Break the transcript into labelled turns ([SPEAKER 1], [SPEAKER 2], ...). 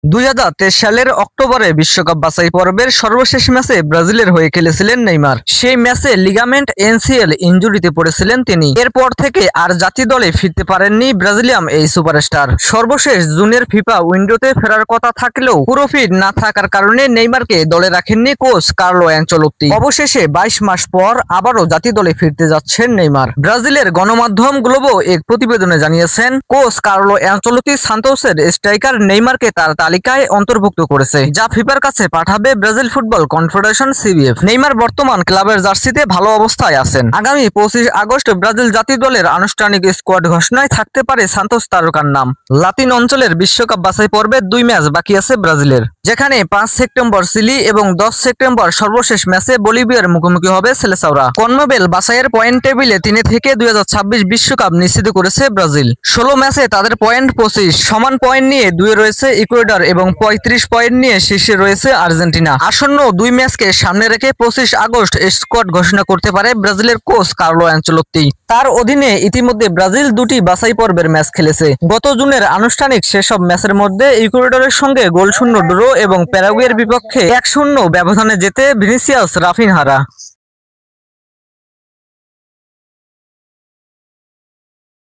[SPEAKER 1] 2023 সালের অক্টোবরে বিশ্বকাপ বাছাই পর্বের সর্বশেষ ম্যাচে ব্রাজিলের হয়ে খেলেছিলেন নেইমার। সেই ম্যাচে লিগামেন্ট এনসিএল ইনজুরিতে পড়েছিলেন তিনি। এরপর থেকে আর জাতীয় দলে ফিরতে পারেননি ব্রাজিলিয়াম এই সুপারস্টার। সর্বশেষ জুনের ফিফা উইন্ডোতে ফেরার কথা থাকলেও পুরো ফিট না থাকার কারণে নেইমারকে দলে রাখেননি কোচ কার্লো অ্যানচেলোত্তি। অবশেষে 22 মাস পর আবারও জাতীয় দলে ফিরতে যাচ্ছেন নেইমার। ব্রাজিলের গণমাধ্যম গ্লোবো এক প্রতিবেদনে জানিয়েছেন, কোচ কার্লো অ্যানচেলোত্তি সান্তোসের স্ট্রাইকার নেইমারকে তার তালিকায় অন্তর্ভুক্ত করেছে, যা ফিফার কাছে পাঠাবে Brazil football confederation CBF. Neymar বর্তমান ক্লাবের জার্সিতে ভালো অবস্থায় আছেন। আগামী 25 আগস্ট ব্রাজিল জাতীয় দলের আনুষ্ঠানিক স্কোয়াড ঘোষণায় থাকতে পারে সান্তোস তারকার নাম। লাতিন অঞ্চলের বিশ্বকাপ বাছাই পর্বে 2 ম্যাচ বাকি আছে ব্রাজিলের, যেখানে 5 সেপ্টেম্বর চিলি এবং 10 সেপ্টেম্বর সর্বশেষ ম্যাচে বলিভিয়ার মুখোমুখি হবে সেলেসাওরা। কনমেবল বাছাইয়ের পয়েন্ট টেবিলে 3 থেকে 2026 বিশ্বকাপ নিশ্চিত করেছে ব্রাজিল। 16 ম্যাচে তাদের পয়েন্ট 25, সমান পয়েন্ট নিয়ে 2 রয়েছে ইকুয়েডর এবং 35 পয়েন্ট নিয়ে শীর্ষে রয়েছে আর্জেন্টিনা। আসন্ন 2 ম্যাচকে সামনে রেখে 25 আগস্ট স্কোয়াড ঘোষণা করতে পারে ব্রাজিলের কোচ কার্লো অ্যানচেলোত্তি। তার অধীনে ইতিমধ্যে ব্রাজিল 2টি বাছাই পর্বের ম্যাচ খেলেছে। গত জুনের আনুষ্ঠানিক সেসব ম্যাচের মধ্যে ইকুয়েডরের সঙ্গে গোলশূন্য ড্র এবং প্যারাগুয়ের বিপক্ষে 1-0 ব্যবধানে জেতে ভিনিসিয়াস রাফিনহারা।